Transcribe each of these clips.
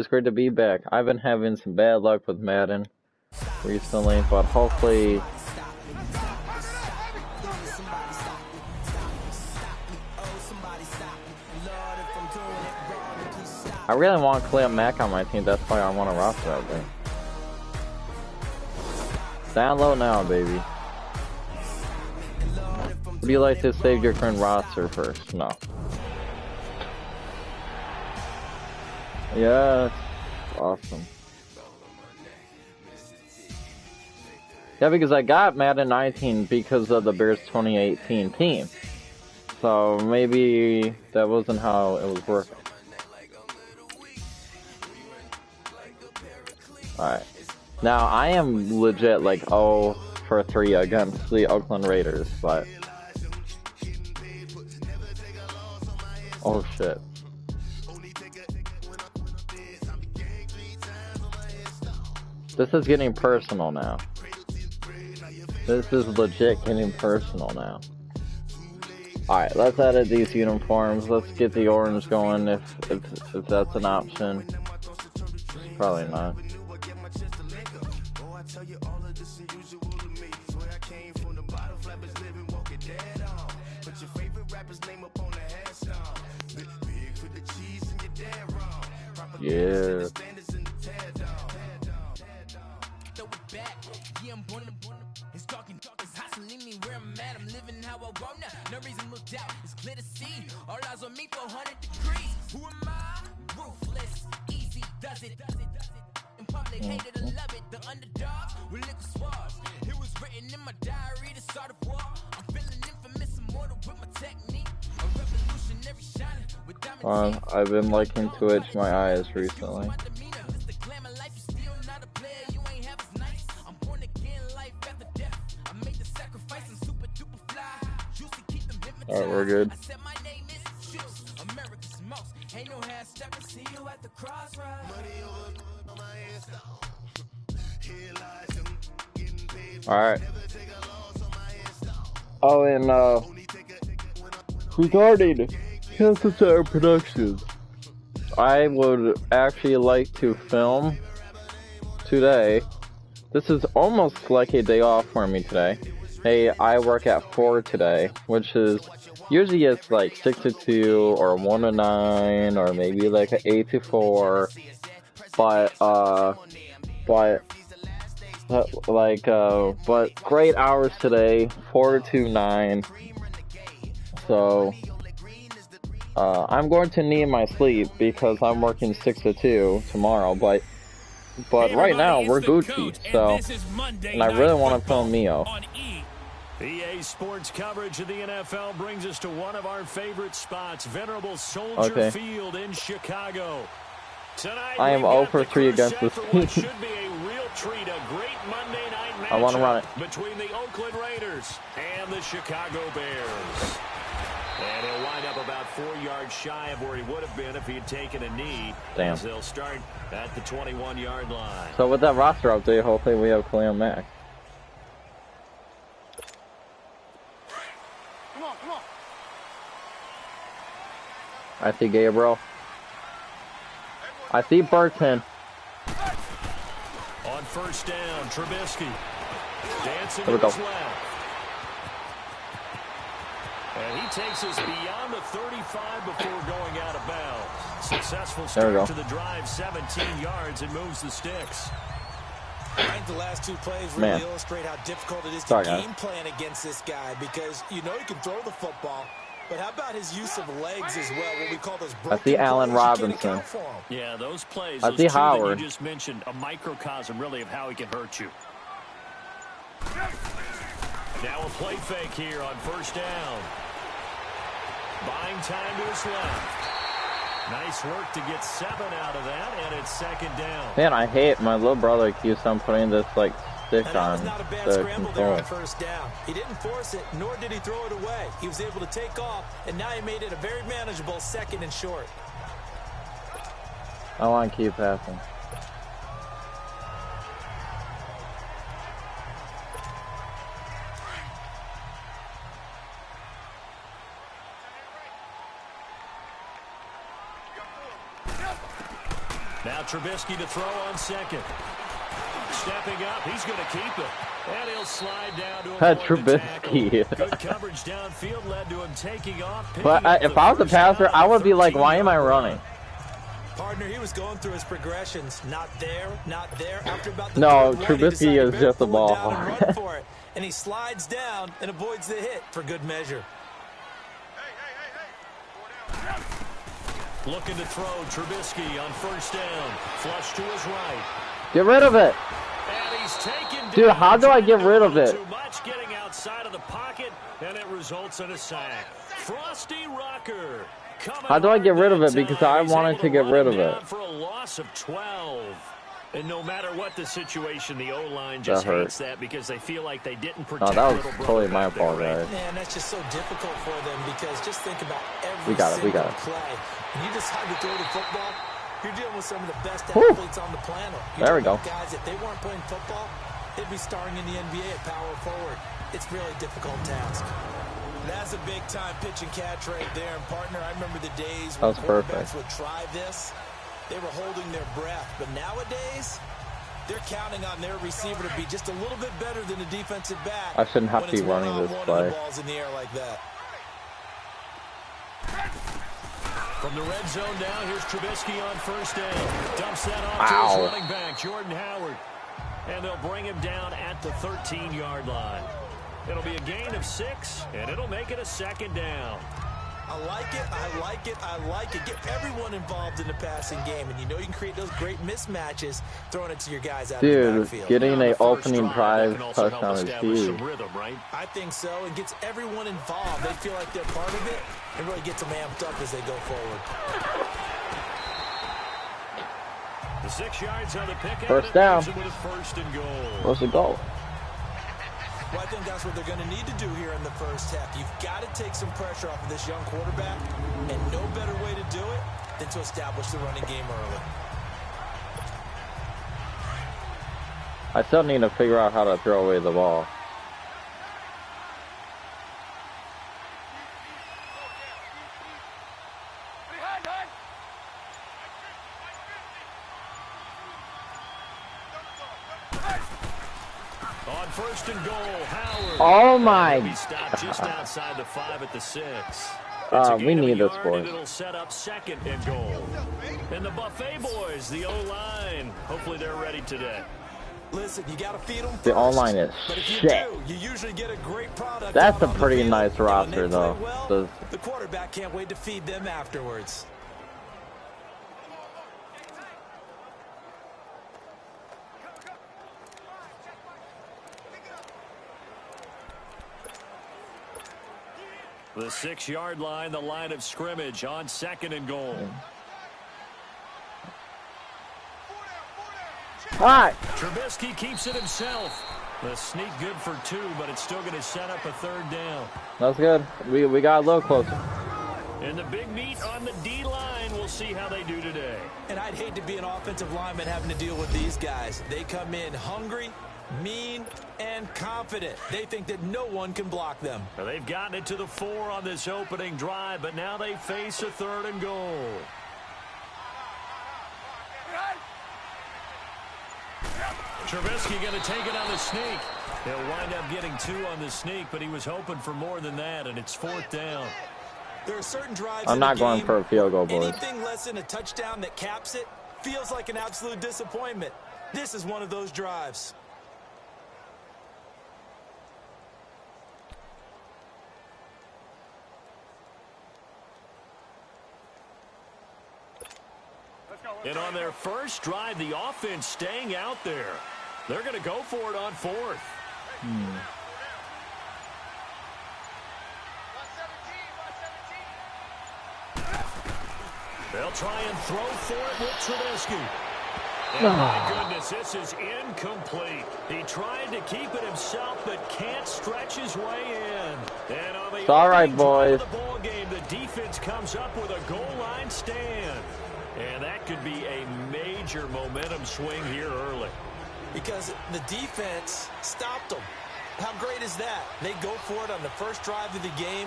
It's great to be back. I've been having some bad luck with Madden recently, but hopefully I really want Clem Mack on my team. That's why I want to roster out there. Download now, baby. Would you like to save your current roster first? No. Yeah, awesome. Yeah, because I got Madden 19 because of the Bears 2018 team. So maybe that wasn't how it was working. Alright. Now, I am legit like 0 for 3 against the Oakland Raiders, but... Oh shit. This is getting personal now. This is legit getting personal now. Alright, let's edit these uniforms. Let's get the orange going if that's an option. Probably not. Yeah. I've been liking to itch my eyes recently. Alright, we're good. Alright. Oh, and regarding Castleshire Productions, I would actually like to film today. This is almost like a day off for me today. Hey, I work at 4 today, which is usually it's like 6 to 2 or 1 to 9 or maybe like an 8 to 4. But great hours today, 4 to 9. So I'm going to need my sleep because I'm working 6 to 2 tomorrow, but right now we're Gucci, so, and I really want to film Mio. EA Sports coverage of the NFL brings us to one of our favorite spots, Venerable Soldier Field in Chicago. Tonight, I am 0 for 3 against this team. Should be a real treat, a great Monday night matchup I want to run it between the Oakland Raiders and the Chicago Bears. And he'll wind up about 4 yards shy of where he would have been if he had taken a knee. Damn. As they'll start at the 21-yard line. So with that roster update, hopefully we have Clem Mack. Come on. I see Gabriel. I see Burton. On first down, Trubisky dancing There we to go. his left. And he takes us beyond the 35 before going out of bounds. Successful start to the drive, 17 yards, and moves the sticks. I think the last 2 plays really illustrate how difficult it is to game plan against this guy, because you know he can throw the football, but how about his use of legs as well, what we call those broken I see Allen Robinson. Yeah, those plays, I see Howard. That you just mentioned, a microcosm really of how he can hurt you. Now a play fake here on first down. Buying time to his left. Nice work to get 7 out of that, and it's second down. Man, I hate my little brother keeps on putting this like stick on not a bad the scramble there control. on first down. He didn't force it, nor did he throw it away. He was able to take off, and now he made it a very manageable 2nd and short. I want to keep passing. Now Trubisky to throw on second. Stepping up, he's going to keep it. And he'll slide down to avoid the tackle. Good coverage downfield led to him taking off. But if I was the passer, I would be like, why am I running? Partner, he was going through his progressions. Not there, not there. After about the no, Trubisky is just a ball hog. And he slides down and avoids the hit for good measure. Looking to throw Trubisky on first down. Flush to his right. Get rid of it. And he's taken down. Dude, how do I get rid of it? Too much getting outside of the pocket, and it results in a sack. Frosty Rocker. How do I get rid of it? Because I wanted to get rid of it. For a loss of 12. And no matter what the situation, the O-line just hates that because they feel like they didn't protect. No, that was totally my fault, guys. Man, that's just so difficult for them because just think about every we got it. play. When you decide to throw the football, you're dealing with some of the best athletes on the planet. There we go. Guys, if they weren't playing football, they'd be starring in the NBA at power forward. It's really a difficult task. That's a big-time pitch and catch right there. And, partner, I remember the days when quarterbacks would try this. They were holding their breath. But nowadays, they're counting on their receiver to be just a little bit better than the defensive back. I shouldn't have to be running this play. The ball's in the air like that. From the red zone now, here's Trubisky on first down. Dumps that off to his running back, Jordan Howard. And they'll bring him down at the 13-yard line. It'll be a gain of 6, and it'll make it a second down. I like it, I like it, I like it. Get everyone involved in the passing game, and you know you can create those great mismatches throwing it to your guys out of the backfield. Getting an opening drive touchdown is huge. Rhythm, right? I think so. It gets everyone involved. They feel like they're part of it, and really gets them amped up as they go forward. The 6 yards on the pick. First down. First and goal. What's the goal? Well, I think that's what they're going to need to do here in the first half. You've got to take some pressure off of this young quarterback, and no better way to do it than to establish the running game early. I still need to figure out how to throw away the ball. First and goal, Howard. Oh my! He stopped just outside the 5 at the 6. We need this, boys. It'll set up second and goal. And the Buffet boys, the O-line. Hopefully they're ready today. Listen, you got to feed them first. The O-line is shit. You usually get a great product. That's a pretty nice roster, though. Well, the quarterback can't wait to feed them afterwards. The 6-yard line, the line of scrimmage on second and goal. Hi. Trubisky keeps it himself. The sneak good for 2, but it's still going to set up a third down. That's good. We got a little closer. And the big meat on the D-line. We'll see how they do today. And I'd hate to be an offensive lineman having to deal with these guys. They come in hungry, mean, and confident. They think that no one can block them. Now they've gotten it to the 4 on this opening drive, but now they face a third and goal. Trubisky going to take it on the sneak. He'll wind up getting 2 on the sneak, but he was hoping for more than that, and it's 4th down. There are certain drives I'm not going for a field goal, boys. Anything less than a touchdown that caps it feels like an absolute disappointment. This is one of those drives. And on their first drive, the offense staying out there. They're going to go for it on 4th. They'll try and throw for it with Trubisky. And my goodness, this is incomplete. He tried to keep it himself, but can't stretch his way in. And on the all right, boys. The ball game, the defense comes up with a goal line stand. And that could be a major momentum swing here early. Because the defense stopped them. How great is that? They go for it on the first drive of the game.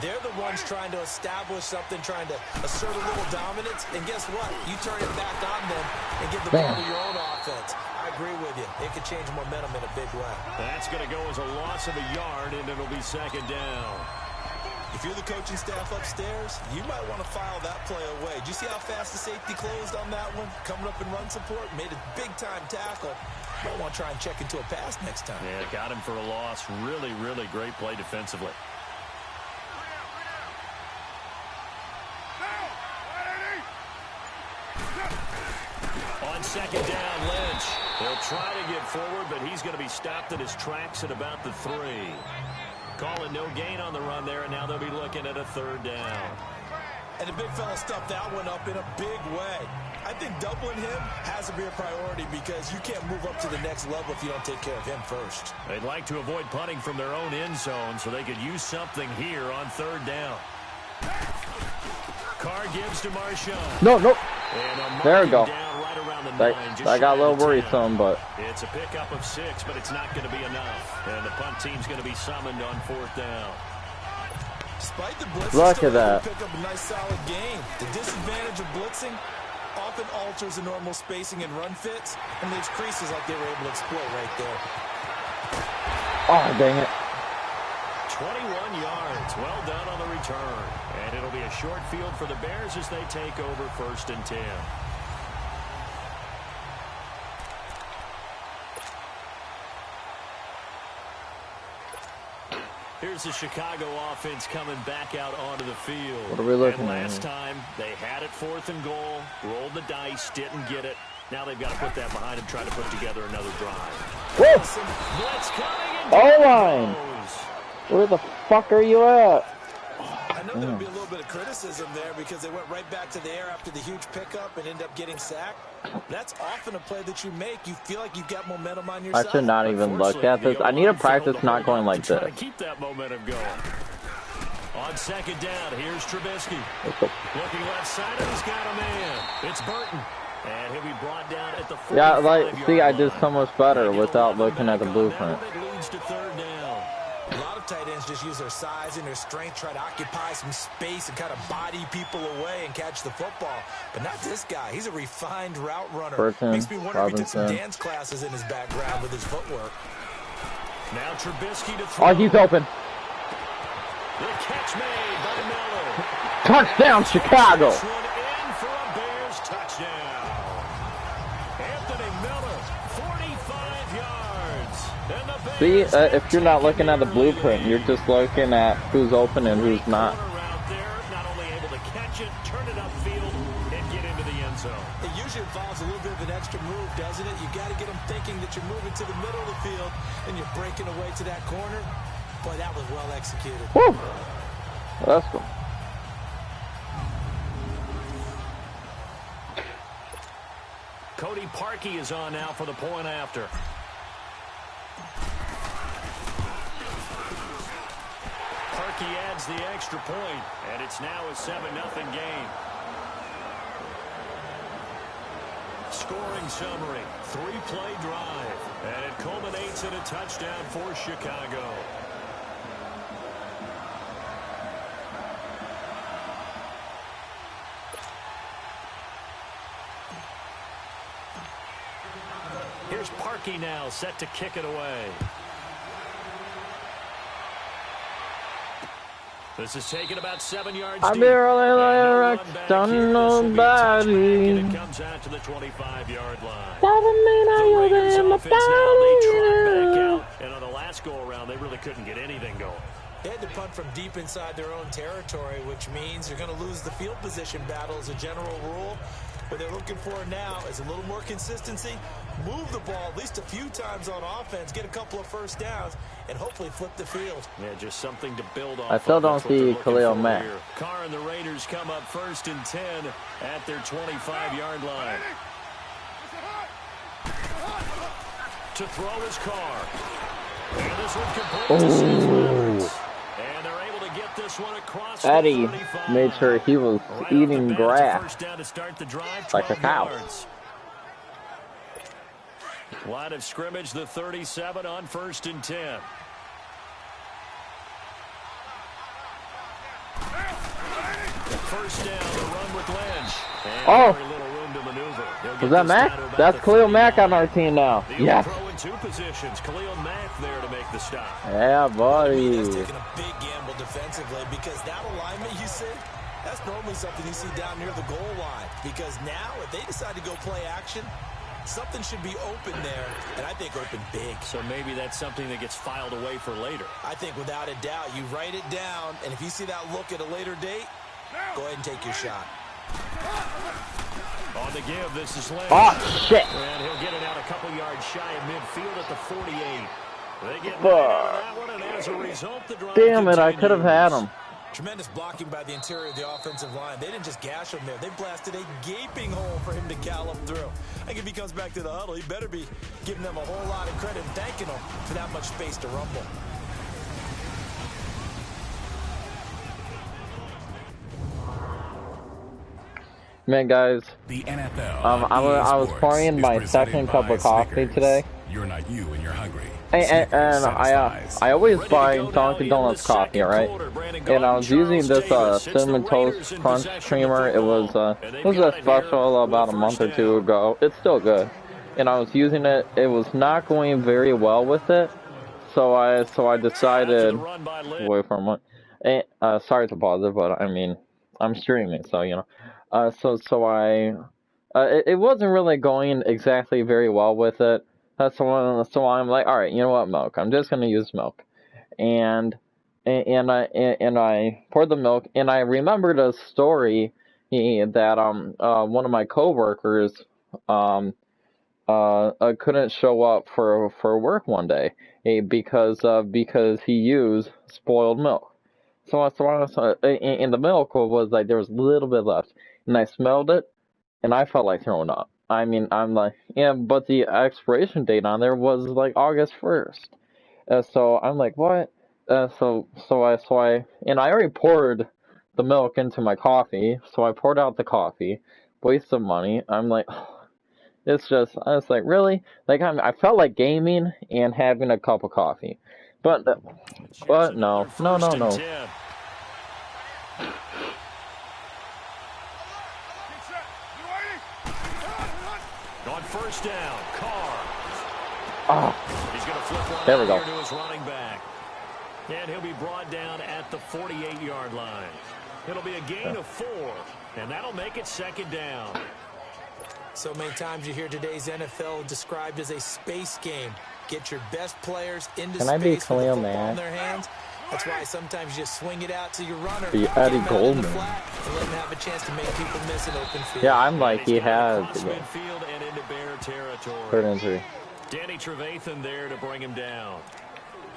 They're the ones trying to establish something, trying to assert a little dominance. And guess what? You turn it back on them and give the ball to your own offense. I agree with you. It could change momentum in a big way. That's going to go as a loss of a yard, and it'll be second down. If you're the coaching staff upstairs, you might want to file that play away. Did you see how fast the safety closed on that one? Coming up in run support, made a big-time tackle. Might want to try and check into a pass next time. Yeah, got him for a loss. Really, really great play defensively. On second down, Lynch. He'll try to get forward, but he's going to be stopped in his tracks at about the 3. Calling no gain on the run there, and now they'll be looking at a third down. And the big fella stuffed that one up in a big way. I think doubling him has to be a priority because you can't move up to the next level if you don't take care of him first. They'd like to avoid punting from their own end zone so they could use something here on third down. Carr gives to Marshawn. No. There we go. I got a little worrisome, but it's a pickup of 6, but it's not going to be enough. And the punt team's going to be summoned on fourth down. Despite the blitz, look at that. Pick up a nice solid game. The disadvantage of blitzing often alters the normal spacing and run fits and leaves creases like they were able to exploit right there. Oh, dang it. 21 yards. Well done on the return. And it'll be a short field for the Bears as they take over 1st and 10. Here's the Chicago offense coming back out onto the field. What are we looking and at? Last time, they had it 4th and goal, rolled the dice, didn't get it. Now they've got to put that behind them, try to put together another drive. Whoa! Blitz coming and O-line! Where the fuck are you at? I know there would be a little bit of criticism there because they went right back to the air after the huge pickup and ended up getting sacked. That's often a play that you make. You feel like you've got momentum on your side. I should not even look at this. I need to practice not going like this. To keep that momentum going. On second down, here's Trubisky. Looking left side, and he's got a man. It's Burton. And he'll be brought down at the 45-yard Yeah, like, see, I did line. so much better without looking at the blueprint. It leads to third down. A lot of tight ends just use their size and their strength, try to occupy some space and kind of body people away and catch the football. But not this guy. He's a refined route runner. Burton, Makes me wonder if he took some Robinson. dance classes in his background with his footwork. Now Trubisky to throw. Oh, he's open. The catch made by Miller. Touchdown, Chicago. This one in for a Bears touchdown. Anthony Miller, 45 yards. And the Bears See, if you're not looking at the blueprint, you're just looking at who's open and who's not. Out there, not only able to catch it, turn it upfield, and get into the end zone. It usually involves a little bit of an extra move, doesn't it? You got to get them thinking that you're moving to the middle of the field and you're breaking away to that corner. Boy, that was well executed. Woo! That's cool. Cody Parkey is on now for the point after. Parkey adds the extra point, and it's now a 7-0 game. Scoring summary, 3-play drive, and it culminates in a touchdown for Chicago. Here's Parkey now, set to kick it away. This is taken about 7 yards I deep. barely done nobody. It comes out to the 25-yard line. Doesn't mean The I Raiders owe them a offense now, they trot back body. out. And on the last go-around, they really couldn't get anything going. They had to punt from deep inside their own territory, which means they're going to lose the field position battle as a general rule. What they're looking for now is a little more consistency, move the ball at least a few times on offense, get a couple of first downs, and hopefully flip the field. Yeah, just something to build off. I still of. don't That's what they're see looking Khalil for Mack. here. Carr and the Raiders come up 1st and 10 at their 25-yard line. To throw his Carr. And this one complete to Seth Roberts. And they're able to get this one across Eddie the 35. made sure he was Right eating off the bat, grass first down to start the drive, like a 12 cow. yards. Line of scrimmage, the 37 on 1st and 10. first down, the run with Lynch. And oh! very little room to maneuver. Was that Mack? That's Khalil Mack on our team now. Yes. Throw in two positions. Khalil Mack there to make the stop. Yeah, buddy. He's taking a big gamble defensively because that alignment you see, that's normally something you see down near the goal line. Because now, if they decide to go play action, something should be open there, and I think open big. So maybe that's something that gets filed away for later. I think without a doubt, you write it down, and if you see that look at a later date, go ahead and take your shot. On the give, this is Lynch. Oh, shit. And he'll get it out a couple yards shy of midfield at the 48. They get right out of that one, and as a result, the drive damn it, I could have had him. Tremendous blocking by the interior of the offensive line. They didn't just gash him there. They blasted a gaping hole for him to gallop through. I think if he comes back to the huddle, he better be giving them a whole lot of credit and thanking them for that much space to rumble. Man, guys, the NFL, I was pouring my second cup of coffee today. You're not you and you're hungry. And I always buy Dunkin' Donuts coffee, right? And I was using this Cinnamon Toast Crunch creamer. It was a special about a month or two ago. It's still good. And I was using it. It was not going very well with it. So I decided. Wait for a moment. Sorry to pause it, but I mean I'm streaming, so you know. It wasn't really going exactly very well with it. So I'm like, all right, you know what, milk. I'm just gonna use milk, and I poured the milk, and I remembered a story that one of my coworkers couldn't show up for work one day because he used spoiled milk. So and the milk was like there was a little bit left, and I smelled it, and I felt like throwing up. I mean, I'm like, yeah, but the expiration date on there was like August 1st. So I'm like, what? So I already poured the milk into my coffee. So I poured out the coffee, wasted money. I'm like, I was like, really? Like I felt like gaming and having a cup of coffee, but no. On first down, Carr. He's going to flip one there we go. to his running back. And he'll be brought down at the 48-yard line. It'll be a gain of 4, and that'll make it second down. So many times you hear today's NFL described as a space game. Get your best players into space with the football in their hands. That's why sometimes you just swing it out to your runner. The Eddie Goldman. And let him have a chance to make people miss an open field. Yeah, I'm like, he has. Midfield and into Bear territory. Third entry. Danny Trevathan there to bring him down.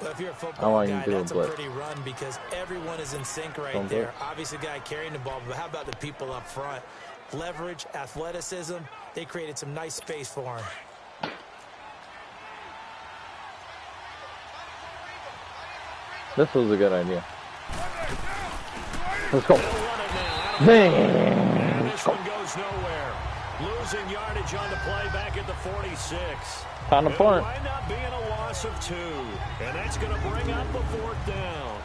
Well, if you're a football guy, that's a pretty run because everyone is in sync right there. Obviously, the guy carrying the ball, but how about the people up front? Leverage, athleticism, they created some nice space for him. This was a good idea. Let's go. Man. This one goes nowhere. Losing yardage on the play back at the 46. Time to punt. It might not be in a loss of 2. And that's going to bring up a 4th down.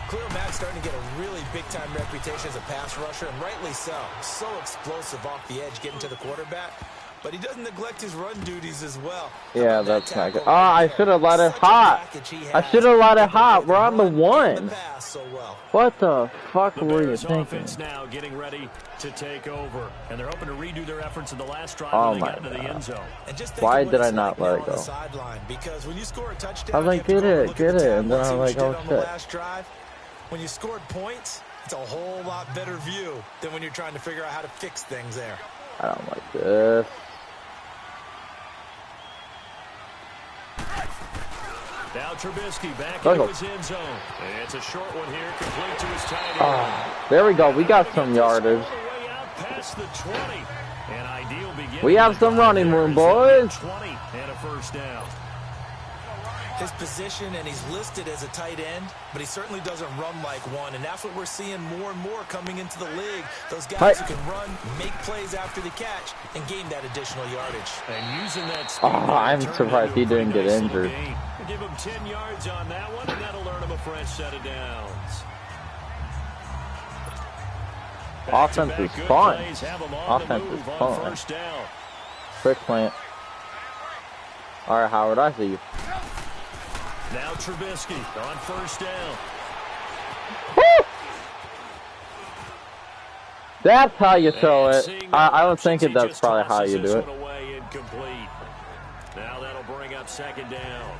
Khalil Mack's starting to get a really big-time reputation as a pass rusher, and rightly so. So explosive off the edge getting to the quarterback. But he doesn't neglect his run duties as well. Yeah, that's not good. Oh, I should have let it hot. I should have let it hot. We're on the 1. What the fuck were you thinking? Now getting ready to take over, and they're hoping to redo their efforts in the last drive when they got into the end zone. Why did I not let it go? Because when you score a touchdown, I was like, get it, and then I'm like, oh shit. When you scored points, it's a whole lot better view than when you're trying to figure out how to fix things there. I don't like this. Now Trubisky back into his end zone. And it's a short one here, complete to his tight end. There we go. We got some yardage. We have some running room, boys. 20 and a first down. His position, and he's listed as a tight end, but he certainly doesn't run like one, and that's what we're seeing more and more coming into the league. Those guys who can run, make plays after the catch, and gain that additional yardage. And using that speed, I'm surprised he didn't get injured. Give him 10 yards on that one, and that'll earn him a fresh set of downs. Offense is fun. Offense is fun. Quick plant. All right, Howard, I see you. Now Trubisky on first down. Woo! That's how you throw it. I was thinking that's probably how you do it. Now that'll bring up second down.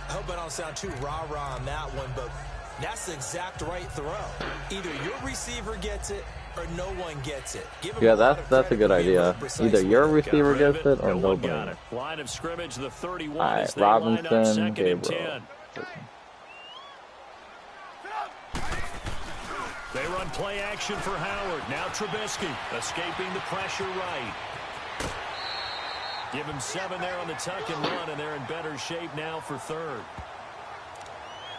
I hope I don't sound too rah-rah on that one, but that's the exact right throw. Either your receiver gets it or no one gets it. Yeah, that's a good idea. Either your receiver gets it or nobody. Got it. Line of scrimmage, the 31. All right, Robinson, Gabriel. They run play action for Howard. Now Trubisky escaping the pressure right. Give him 7 there on the tuck and run, and they're in better shape now for third.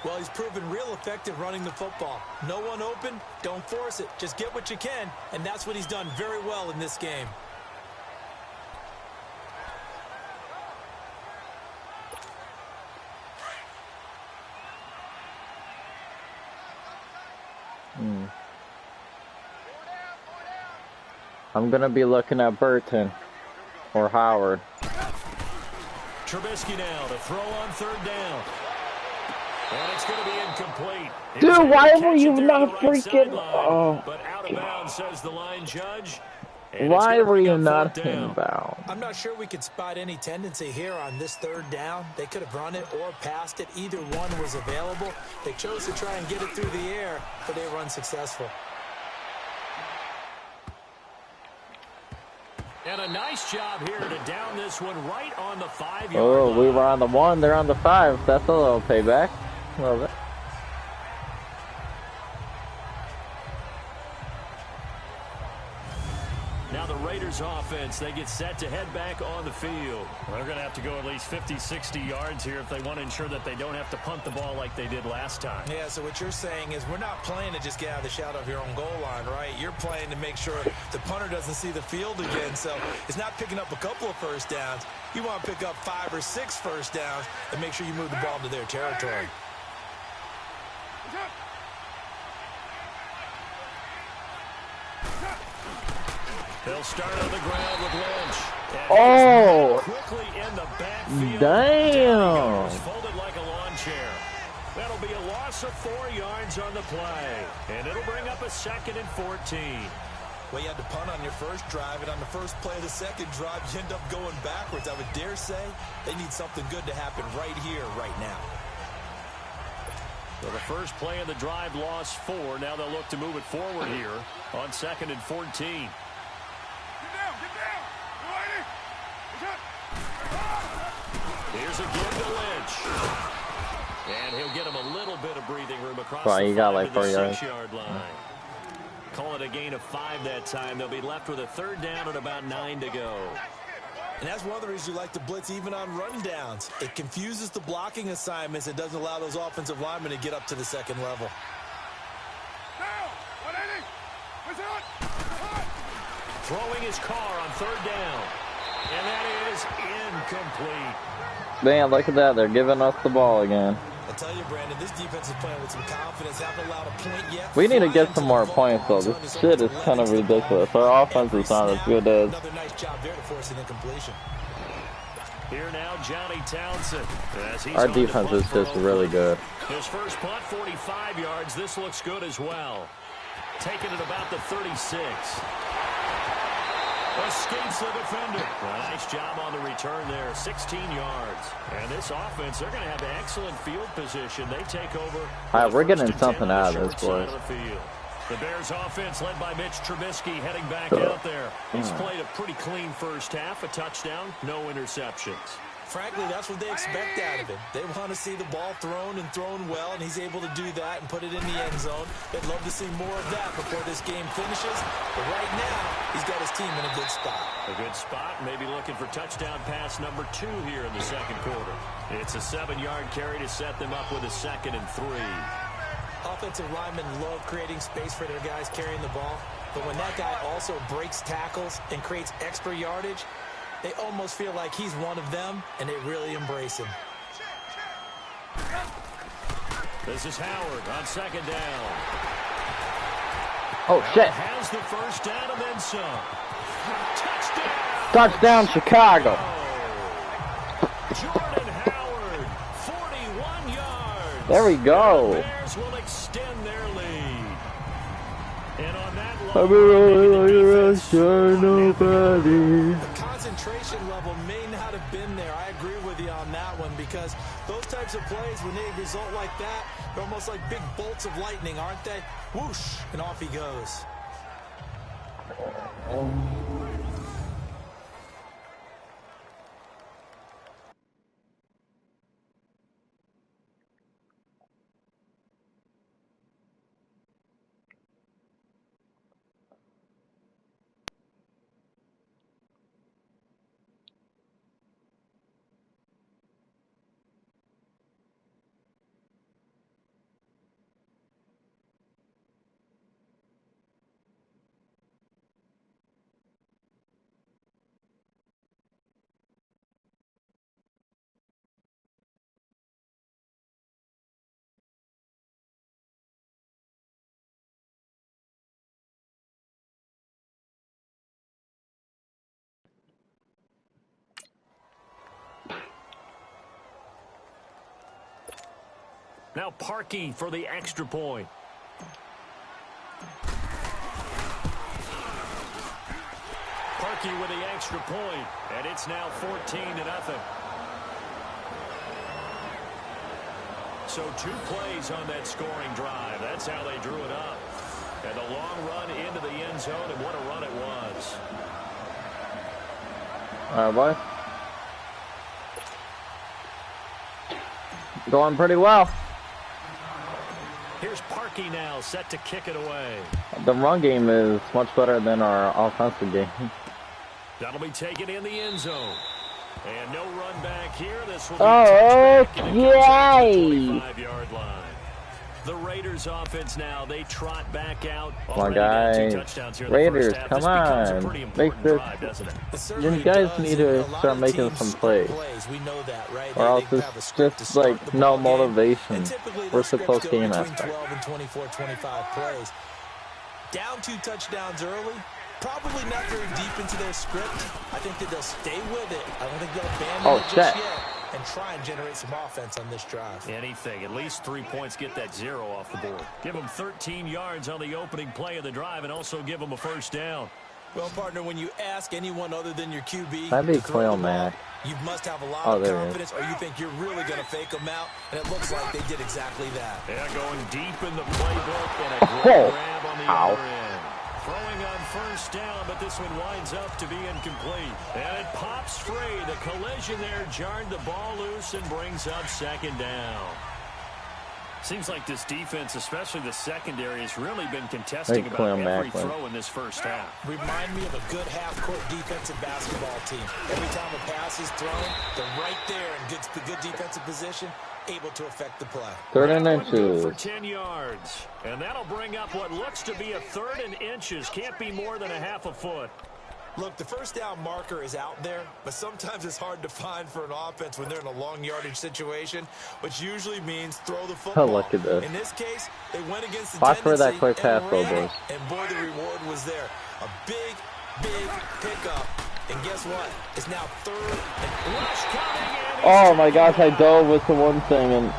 Well, he's proven real effective running the football. No one open, don't force it. Just get what you can, and that's what he's done very well in this game. I'm going to be looking at Burton or Howard. Trubisky now to throw on third down. And it's going to be incomplete. Dude, why were you not freaking... Oh, but out of bounds, says the line judge. Why were you not inbound? I'm not sure we could spot any tendency here on this third down. They could have run it or passed it. Either one was available. They chose to try and get it through the air, but they were unsuccessful. And a nice job here to down this one right on the 5-yard line. We were on the 1, they're on the 5. That's a little payback. A little bit. Now the Raiders offense, they get set to head back on the field. They're going to have to go at least 50, 60 yards here if they want to ensure that they don't have to punt the ball like they did last time. Yeah, so what you're saying is we're not playing to just get out of the shadow of your own goal line, right? You're playing to make sure the punter doesn't see the field again. So it's not picking up a couple of first downs. You want to pick up 5 or 6 first downs and make sure you move the ball into their territory. They'll start on the ground with Lynch. Oh! Quickly in the backfield. Damn! Folded like a lawn chair. That'll be a loss of 4 yards on the play. And it'll bring up a 2nd and 14. Well, you had to punt on your first drive, and on the first play of the second drive, you end up going backwards. I would dare say they need something good to happen right here, right now. So the first play of the drive lost 4. Now they'll look to move it forward here on 2nd and 14. Here's a give to Lynch. And he'll get him a little bit of breathing room across the 5 to the 6-yard line. Call it a gain of 5 that time. They'll be left with a third down and about 9 to go. And that's one of the reasons you like to blitz even on run downs. It confuses the blocking assignments. It doesn't allow those offensive linemen to get up to the second level. Throwing his car on third down. And that is incomplete. Man, look at that. They're giving us the ball again. I tell you, Brandon, this defense is playing with some confidence. Haven't allowed a point yet. We need to get some more points, though. This shit is kind of ridiculous. Our offense is not as good as... Another nice job there to force an incompletion. Here now, Johnny Townsend. Our defense is just really good. His first punt, 45 yards. This looks good as well. Taking it about the 36. Escapes the defender. Nice job on the return there. 16 yards. And this offense, they're going to have excellent field position. They take over. All right, we're getting something out of this, boys. The Bears offense led by Mitch Trubisky heading back out there. He's played a pretty clean first half. A touchdown, no interceptions. Frankly, that's what they expect out of him. They want to see the ball thrown and thrown well, and he's able to do that and put it in the end zone. They'd love to see more of that before this game finishes. But right now, he's got his team in a good spot. A good spot, maybe looking for touchdown pass number 2 here in the second quarter. It's a 7-yard carry to set them up with a 2nd and 3. Offensive linemen love creating space for their guys carrying the ball. But when that guy also breaks tackles and creates extra yardage, they almost feel like he's one of them, and they really embrace him. This is Howard on 2nd down. Oh, shit. Has the first down and then some. Touchdown, Chicago. Jordan Howard, 41 yards. There we go. The Bears will extend their lead. And on that I'll be rolling like a rush, nobody. The concentration level may not have been there. I agree with you on that one, because those types of plays, when they result like that, they're almost like big bolts of lightning, aren't they? Whoosh, and off he goes. Now Parkey for the extra point. Parkey with the extra point, and it's now 14-0. So 2 plays on that scoring drive. That's how they drew it up. And a long run into the end zone, and what a run it was. All right, boy. Going pretty well. Here's Parkey now, set to kick it away. The run game is much better than our offensive game. That'll be taken in the end zone. And no run back here. This will be yay! 25-yard line. The Raiders offense now, they trot back out. Come on, guys. Raiders, come on. Make this. You guys need to start making some plays. We know that, right? Or else it's just like no motivation. We're supposed to game aspect. 12 and 24, 25 plays. Down 2 touchdowns early. Probably not very deep into their script. I think that they'll stay with it. I don't think they'll abandon it just yet and try and generate some offense on this drive. Anything. At least 3 points, get that 0 off the board. Give them 13 yards on the opening play of the drive and also give them a first down. Well, partner, when you ask anyone other than your QB that'd be Quail Mac. You must have a lot of confidence, or you think you're really going to fake them out, and it looks like they did exactly that. Yeah, going deep in the playbook and a great grab on the other end. Throwing on first down, but this one winds up to be incomplete. And it pops free. The collision there jarred the ball loose and brings up second down. Seems like this defense, especially the secondary, has really been contesting about every throw in this first half. Remind me of a good half-court defensive basketball team. Every time a pass is thrown, they're right there in good defensive position, able to affect the play. 3rd and inches. For 10 yards. And that'll bring up what looks to be a 3rd and inches. Can't be more than a half a foot. Look, the first down marker is out there, but sometimes it's hard to find for an offense when they're in a long yardage situation, which usually means throw the football. Oh, look at this. In this case, they went against the watch for that tendency quick pass, though, boys. And boy, the reward was there. A big pickup. And guess what? It's now 3rd and oh my gosh, I dove with the one thing and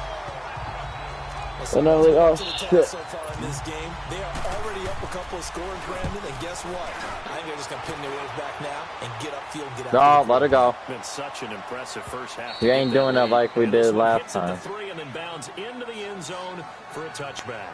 I'm like, oh shit. So far in this game, they are already up a couple of scores, Brandon, and guess what? I think they're just going to pin their ears back now and get upfield, get out. No, let it go. Been such an impressive first half. You ain't doing it like we did last time. 3 and then bounds into the end zone for a touchback.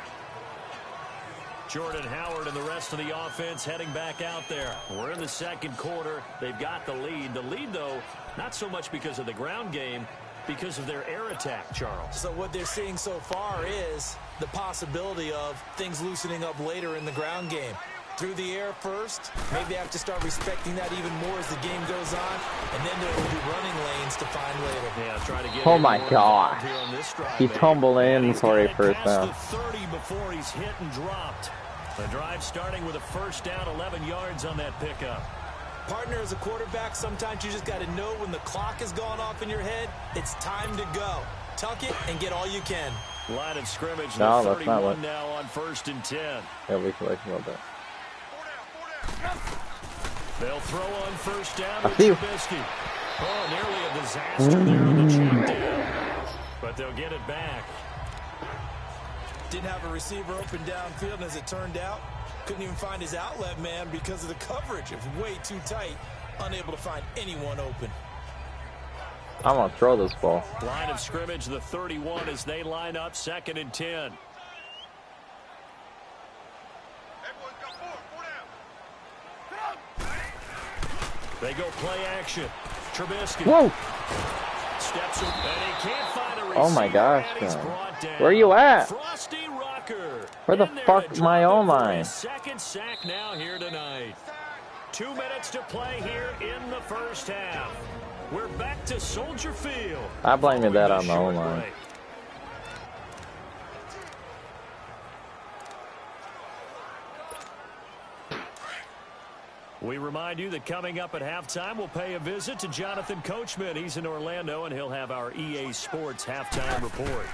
Jordan Howard and the rest of the offense heading back out there. We're in the second quarter. They've got the lead. The lead, though, not so much because of the ground game, because of their air attack, Charles. So what they're seeing so far is the possibility of things loosening up later in the ground game. Through the air first, maybe they have to start respecting that even more as the game goes on, and then there will be running lanes to find later. Yeah, try to get oh my gosh. He tumbled in for a first down. The 30 before he's hit and dropped. The drive starting with a first down, 11 yards on that pickup. Partner, as a quarterback, sometimes you just got to know when the clock has gone off in your head, it's time to go. Tuck it and get all you can. Line of scrimmage, no, the that's not 31 what. now on 1st and 10. Yeah, we can like a little bit. They'll throw on 1st down I with see you. Trubisky. Oh, nearly a disaster there on the check down. But they'll get it back. Didn't have a receiver open downfield, and as it turned out, couldn't even find his outlet man because of the coverage. It was way too tight, unable to find anyone open. I'm gonna throw this ball. Line of scrimmage, the 31 as they line up 2nd and 10. They go play action. Trubisky. Whoa! Steps up, and he can't find a receiver. Oh my gosh, and he's man. brought down. Where you at? Frosty Rocker. Where the In there fuck to my drop it own for line? his 2nd sack now here tonight. 2 minutes to play here in the 1st half. We're back to Soldier Field. I blame you that on the Following own this line. short break. We remind you that coming up at halftime, we'll pay a visit to Jonathan Coachman. He's in Orlando, and he'll have our EA Sports halftime report.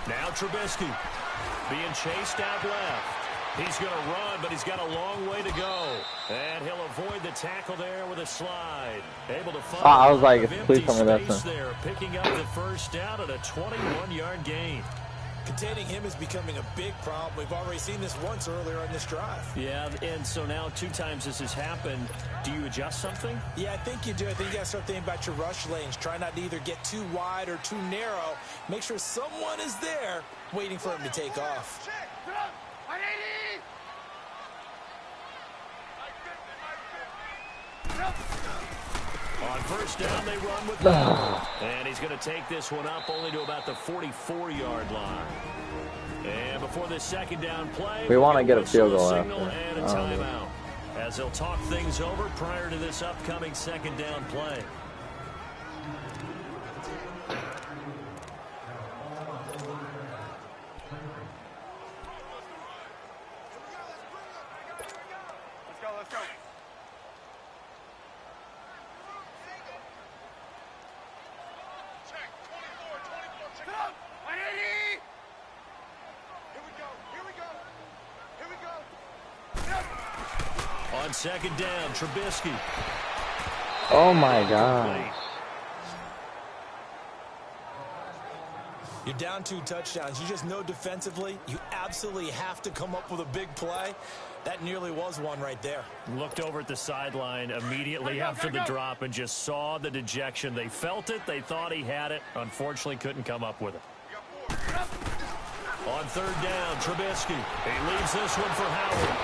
Now Trubisky being chased out left. He's going to run, but he's got a long way to go. And he'll avoid the tackle there with a slide. Able to find I was like, a lot of please empty tell me that's space there, picking up the 1st down at a 21-yard gain. Containing him is becoming a big problem. We've already seen this once earlier on this drive. Yeah, and so now 2 times this has happened. Do you adjust something? Yeah, I think you do. I think you got to start thinking about your rush lanes. Try not to either get too wide or too narrow. Make sure someone is there waiting for him to take off. On 1st down, they run with Madden. And he's going to take this one up only to about the 44-yard line. And before this 2nd down play, We want to get a whistle, field goal signal, after. and a timeout. As they'll talk things over prior to this upcoming 2nd down play. Let's go. Check, 24, check it out. 180! Here we go. On 2nd down, Trubisky. Oh my god. You're down 2 touchdowns. You just know defensively, you absolutely have to come up with a big play. That nearly was one right there. Looked over at the sideline immediately after the drop and just saw the dejection. They felt it. They thought he had it. Unfortunately, couldn't come up with it. On 3rd down, Trubisky. He leaves this one for Howard.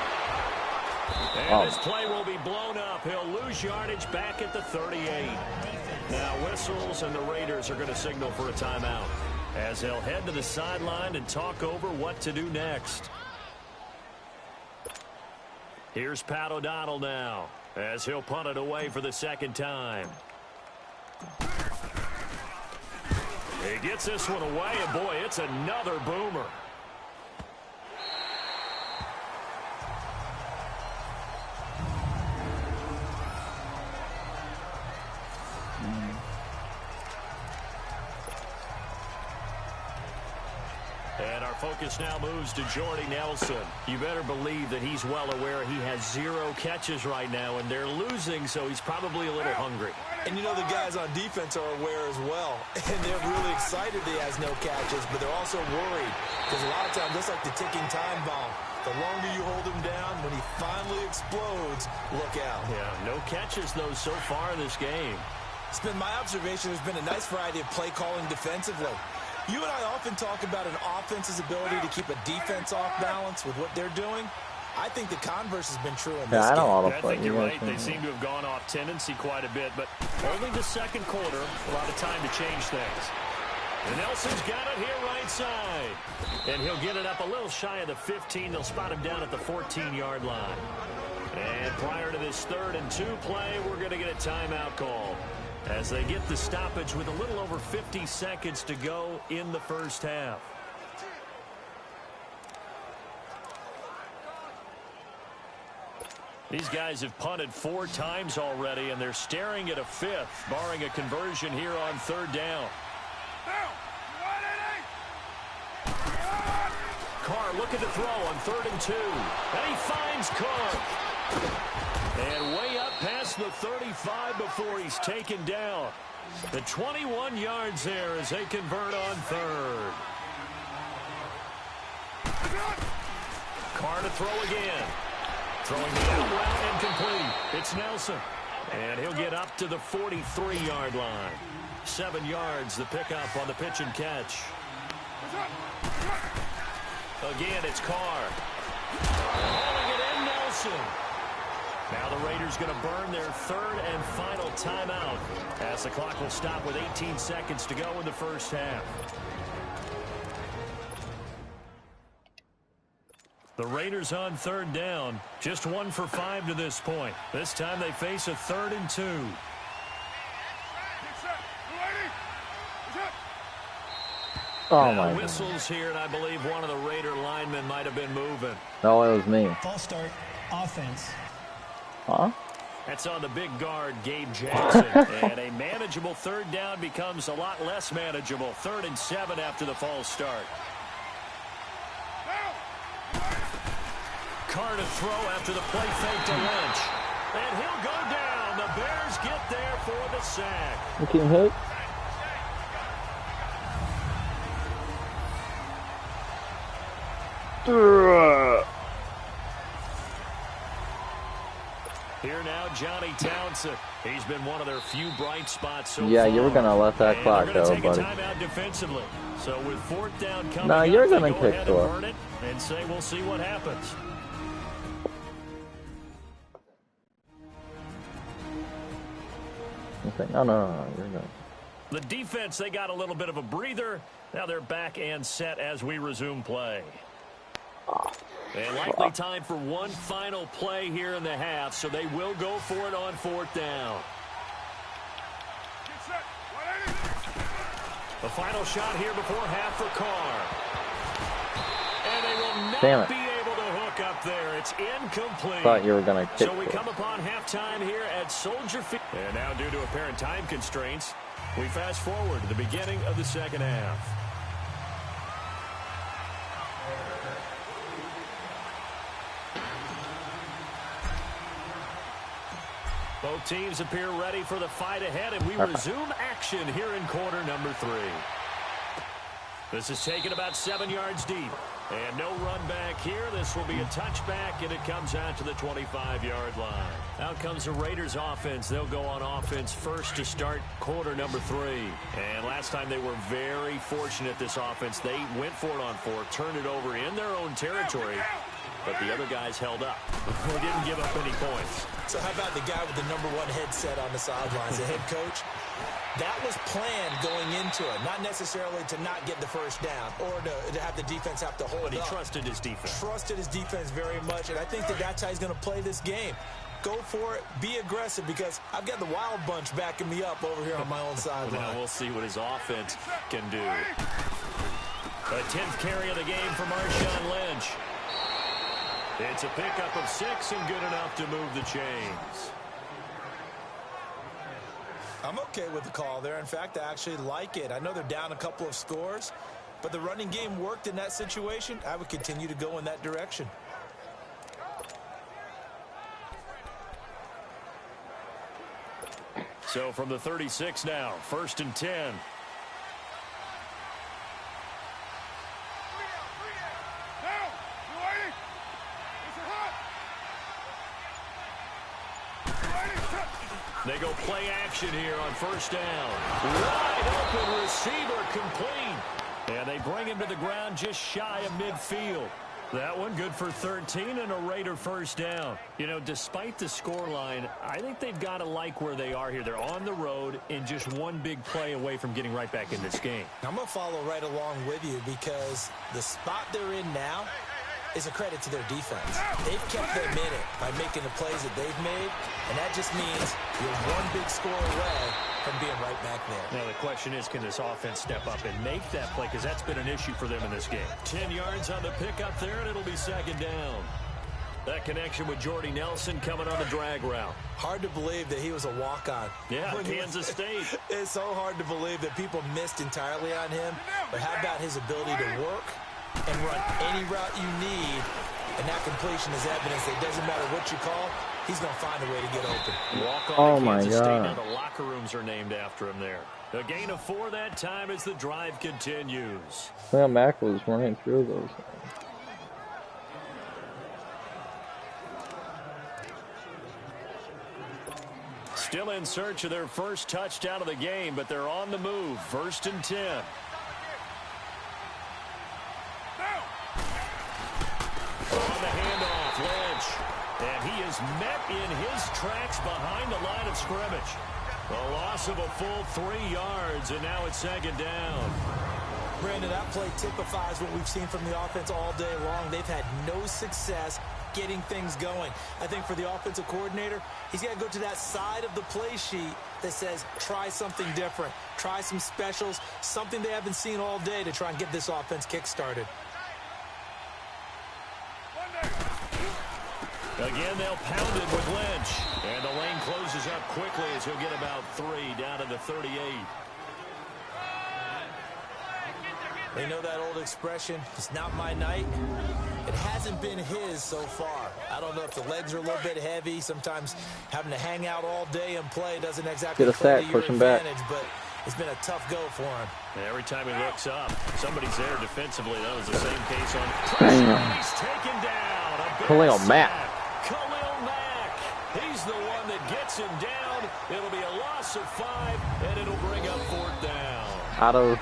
And this play will be blown up. He'll lose yardage back at the 38. Now whistles, and the Raiders are going to signal for a timeout as they'll head to the sideline and talk over what to do next. Here's Pat O'Donnell now as he'll punt it away for the 2nd time. He gets this one away, and boy, it's another boomer. And our focus now moves to Jordy Nelson. You better believe that he's well aware he has 0 catches right now, and they're losing, so he's probably a little hungry. And you know the guys on defense are aware as well. And they're really excited that he has no catches, but they're also worried. Because a lot of times, just like the ticking time bomb, the longer you hold him down, when he finally explodes, look out. Yeah, no catches, though, so far in this game. It's been my observation there's been a nice variety of play calling defensively. You and I often talk about an offense's ability to keep a defense off balance with what they're doing. I think the converse has been true in this Yeah, I don't game. want to I play. think you're right. They seem to have gone off tendency quite a bit, but only the 2nd quarter, a lot of time to change things. And Nelson's got it here right side. And he'll get it up a little shy of the 15. They'll spot him down at the 14-yard line. And prior to this 3rd and 2 play, we're going to get a timeout call as they get the stoppage with a little over 50 seconds to go in the 1st half. These guys have punted 4 times already, and they're staring at a 5th, barring a conversion here on 3rd down. Carr looking to throw on 3rd and 2. And he finds Cook. And way up past the 35 before he's taken down. The 21 yards there as they convert on 3rd. Carr to throw again. Throwing the out route and complete. It's Nelson. And he'll get up to the 43-yard line. 7 yards, the pickup on the pitch and catch. Again, it's Carr. Hauling it in, Nelson. Now the Raiders going to burn their 3rd and final timeout as the clock will stop with 18 seconds to go in the first half. The Raiders on 3rd down, just 1 for 5 to this point. This time they face a 3rd and 2. Oh my God. Whistles here, and I believe one of the Raider linemen might have been moving. No, it was me. False start, offense. Huh? That's on the big guard, Gabe Jackson. And a manageable 3rd down becomes a lot less manageable. 3rd and 7 after the false start. Carr to throw after the play fake to Lynch. And he'll go down. The Bears get there for the sack. Looking hit. Here now, Johnny Townsend. He's been one of their few bright spots so far. Yeah, you were gonna let that clock go, buddy. Timeout defensively. So with 4th down coming No, you're up, gonna go kick ahead to and it. burn it and say we'll see what happens. No, you're good. The defense, they got a little bit of a breather. Now they're back and set as we resume play. And likely time for one final play here in the half, so they will go for it on 4th down. The final shot here before half for Carr. And they will not be able to hook up there. It's incomplete. Thought you were going to kick So we come upon halftime here at Soldier Field. And now due to apparent time constraints, we fast forward to the beginning of the second half. Both teams appear ready for the fight ahead, and we resume action here in quarter number 3. This is taken about 7 yards deep. And no run back here. This will be a touchback, and it comes out to the 25-yard line. Out comes the Raiders offense. They'll go on offense first to start quarter number 3. And last time they were very fortunate, this offense. They went for it on 4, turned it over in their own territory, but the other guys held up. They didn't give up any points. So how about the guy with the #1 headset on the sidelines, the head coach? That was planned going into it, not necessarily to not get the first down or to have the defense have to hold But he up. trusted his defense. Trusted his defense very much, and I think that's how he's going to play this game. Go for it, be aggressive, because I've got the wild bunch backing me up over here on my own sideline. Now we'll see what his offense can do. A 10th carry of the game for Marshawn Lynch. It's a pickup of 6 and good enough to move the chains. I'm okay with the call there. In fact, I actually like it. I know they're down a couple of scores, but the running game worked in that situation. I would continue to go in that direction. So from the 36 now, 1st and 10. They go play action here on 1st down. Wide open receiver complete. And they bring him to the ground just shy of midfield. That one good for 13 and a Raider 1st down. You know, despite the scoreline, I think they've got to like where they are here. They're on the road and just one big play away from getting right back in this game. I'm going to follow right along with you because the spot they're in now is a credit to their defense. They've kept them in it by making the plays that they've made, and that just means you're one big score away from being right back there. Now the question is, can this offense step up and make that play? Because that's been an issue for them in this game. 10 yards on the pickup there, and it'll be 2nd down. That connection with Jordy Nelson coming on the drag route. Hard to believe that he was a walk-on. Yeah, Kansas State. It's so hard to believe that people missed entirely on him. But how about his ability to work and run any route you need. And that completion is evidence that it doesn't matter what you call, he's going to find a way to get open. Walk on to Kansas State. Now the locker rooms are named after him there. A gain of 4 that time as the drive continues. Well, Mac was running through those. Still in search of their first touchdown of the game, but they're on the move. 1st and 10. On the handoff, Lynch. And he is met in his tracks behind the line of scrimmage. A loss of a full 3 yards, and now it's 2nd down. Brandon, that play typifies what we've seen from the offense all day long. They've had no success getting things going. I think for the offensive coordinator, he's got to go to that side of the play sheet that says try something different, try some specials, something they haven't seen all day to try and get this offense kick-started. Again, they'll pound it with Lynch. And the lane closes up quickly as he'll get about 3 down to the 38. They know that old expression, it's not my night. It hasn't been his so far. I don't know if the legs are a little bit heavy. Sometimes having to hang out all day and play doesn't exactly get a sack, push him back. But it's been a tough go for him. And every time he looks up, somebody's there defensively. That was the same case on He's taken down. Khalil Mack. Khalil Mack. He's the one that gets him down. It'll be a loss of 5, and it'll bring up 4th down. Out of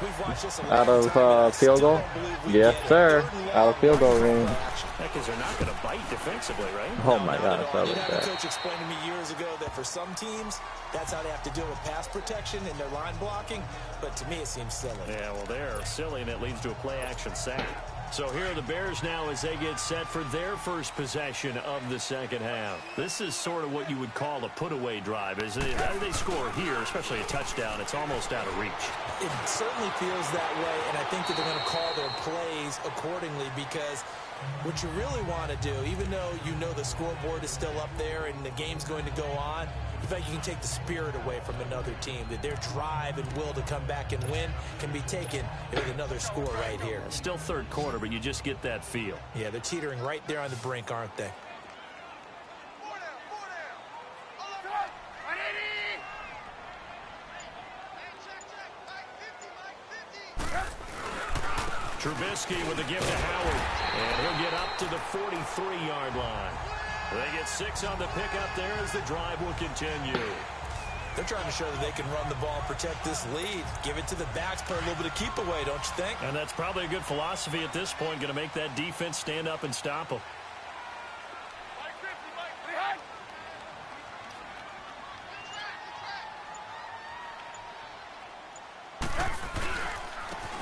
field goal? Yes, sir. Out of field goal range. Because they're not going to bite defensively, right? Oh my gosh, that was bad. Coach explained to me years ago that for some teams, that's how they have to deal with pass protection and their line blocking. But to me, it seems silly. Yeah, well, they're silly, and it leads to a play-action sack. So here are the Bears now as they get set for their first possession of the 2nd half. This is sort of what you would call a put-away drive. As they score here, especially a touchdown, it's almost out of reach. It certainly feels that way, and I think that they're going to call their plays accordingly because what you really want to do, even though you know the scoreboard is still up there and the game's going to go on, in fact, you can take the spirit away from another team, that their drive and will to come back and win can be taken with another score right here. Still 3rd quarter, but you just get that feel. Yeah, they're teetering right there on the brink, aren't they? Trubisky with a give to Howard, and he'll get up to the 43-yard line. They get 6 on the pickup there as the drive will continue. They're trying to show that they can run the ball and protect this lead. Give it to the backs, play a little bit of keep away, don't you think? And that's probably a good philosophy at this point, going to make that defense stand up and stop them.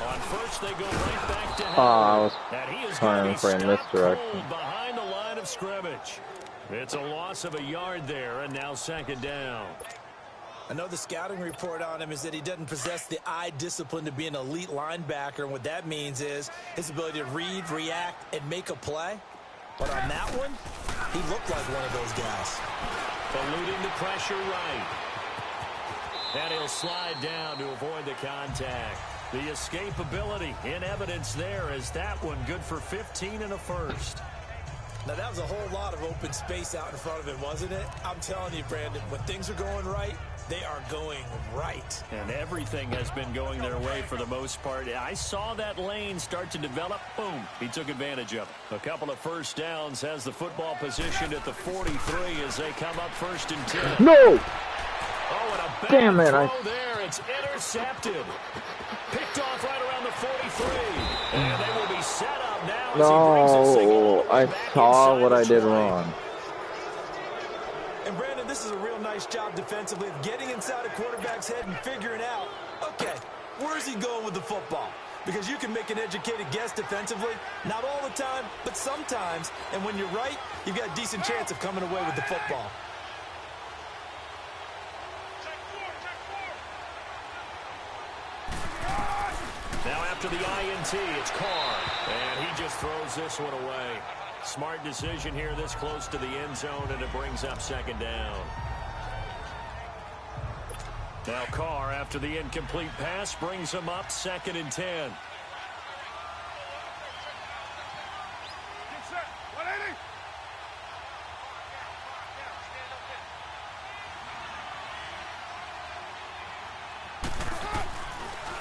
On first, they go right back to Howard. I was and he is trying for a misdirection. Behind the line of scrimmage. It's a loss of a yard there, and now 2nd down. I know the scouting report on him is that he doesn't possess the eye discipline to be an elite linebacker, and what that means is his ability to read, react, and make a play. But on that one, he looked like one of those guys. Eluding the pressure right. And he'll slide down to avoid the contact. The escapability in evidence there as that one good for 15 and a first. Now, that was a whole lot of open space out in front of him, wasn't it? I'm telling you, Brandon, when things are going right, they are going right. And everything has been going their way for the most part. I saw that lane start to develop. Boom. He took advantage of it. A couple of first downs, has the football positioned at the 43 as they come up 1st and 10. No! Oh, and a bad damn it, throw there. It's intercepted. Picked off right around the 43. And they will be set up now. No, I saw what I did wrong. And Brandon, this is a real nice job defensively of getting inside a quarterback's head and figuring out, okay, where's he going with the football? Because you can make an educated guess defensively, not all the time, but sometimes. And when you're right, you've got a decent chance of coming away with the football. Now after the INT, it's Carr, and he just throws this one away. Smart decision here this close to the end zone, and it brings up 2nd down. Now Carr, after the incomplete pass, brings him up 2nd and 10.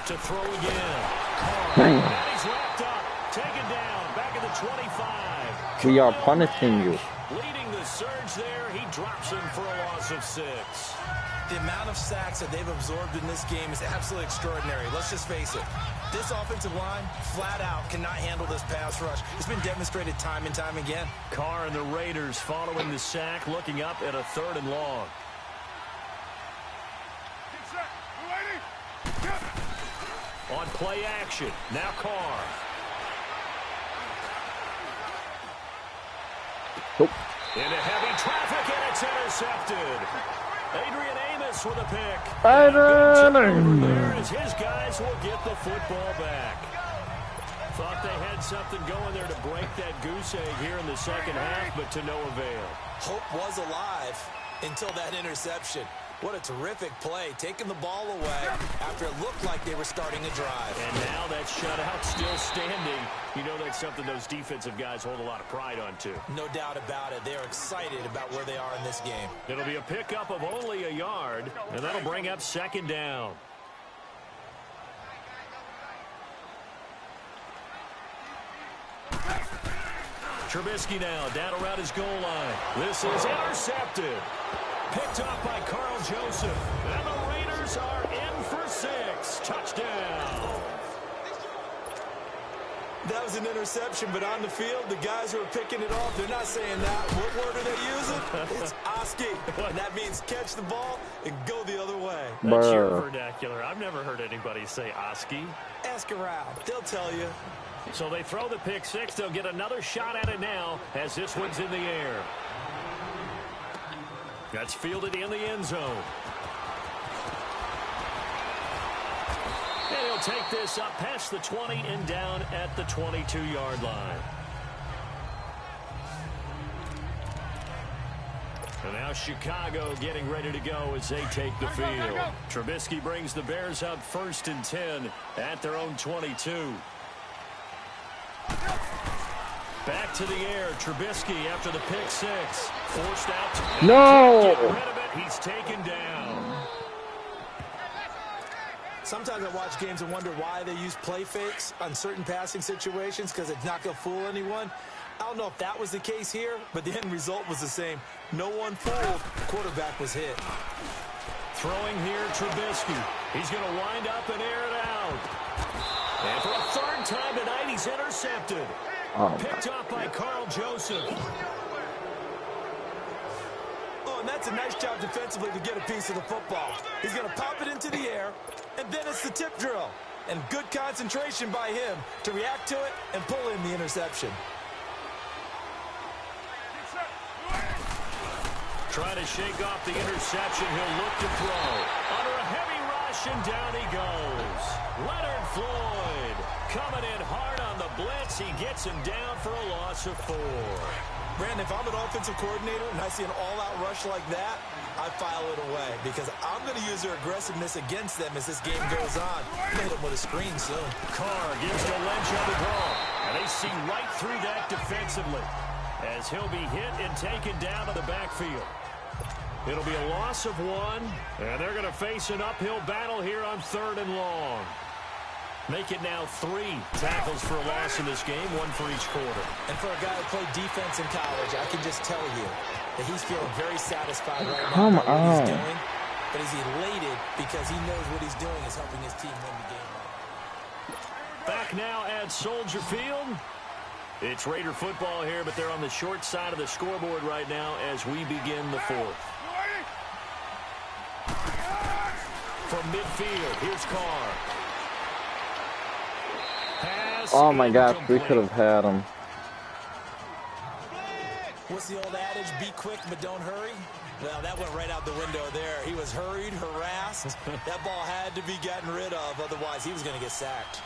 To throw again. Carr. And he's wrapped up. Taken down. Back at the 25. We are punishing you. Leading the surge there. He drops him for a loss of 6. The amount of sacks that they've absorbed in this game is absolutely extraordinary. Let's just face it. This offensive line, flat out, cannot handle this pass rush. It's been demonstrated time and time again. Carr and the Raiders following the sack, looking up at a 3rd and long. On play action, now Carr. Into heavy traffic, and it's intercepted. Adrian Amos with a pick. As his guys will get the football back. Thought they had something going there to break that goose egg here in the second half, but to no avail. Hope was alive until that interception. What a terrific play, taking the ball away after it looked like they were starting a drive. And now that shutout still standing. You know that's something those defensive guys hold a lot of pride on, too. No doubt about it. They're excited about where they are in this game. It'll be a pickup of only a yard, and that'll bring up 2nd down. Trubisky now down around his goal line. This is intercepted. Picked off by Carl Joseph. And the Raiders are in for 6. Touchdown. That was an interception, but on the field, the guys who are picking it off, they're not saying that. What word are they using? It's Oski. And that means catch the ball and go the other way. That's your vernacular. I've never heard anybody say Oski. Ask around. They'll tell you. So they throw the pick 6. They'll get another shot at it now as this one's in the air. That's fielded in the end zone. And he'll take this up past the 20 and down at the 22-yard line. And now Chicago getting ready to go as they take the field. Trubisky brings the Bears up 1st and 10 at their own 22. Back to the air, Trubisky after the pick 6. Forced out. No! Get rid of it. He's taken down. Sometimes I watch games and wonder why they use play fakes on certain passing situations because it's not going to fool anyone. I don't know if that was the case here, but the end result was the same. No one fooled. The quarterback was hit. Throwing here, Trubisky. He's going to wind up and air it out. And for a 3rd time tonight, he's intercepted. Picked up by Carl Joseph. Oh, and that's a nice job defensively to get a piece of the football. He's going to pop it into the air, and then it's the tip drill. And good concentration by him to react to it and pull in the interception. Trying to shake off the interception. He'll look to throw. Under a heavy rush, and down he goes. Leonard Floyd coming in hard on the blitz. He gets him down for a loss of 4. Brandon, if I'm an offensive coordinator and I see an all-out rush like that, I file it away because I'm going to use their aggressiveness against them as this game goes on. Hit them with a screen soon. Carr gives to Lynch on the draw, and they see right through that defensively as he'll be hit and taken down to the backfield. It'll be a loss of 1, and they're going to face an uphill battle here on 3rd and long. Make it now 3 tackles for a loss in this game, 1 for each quarter. And for a guy who played defense in college, I can just tell you that he's feeling very satisfied right now with what he's doing. But he's elated because he knows what he's doing is helping his team win the game. Back now at Soldier Field. It's Raider football here, but they're on the short side of the scoreboard right now as we begin the 4th. From midfield, here's Carr. Oh my gosh, we could have had him. What's the old adage? Be quick, but don't hurry. Well, that went right out the window there. He was hurried, harassed. That ball had to be gotten rid of, otherwise he was going to get sacked.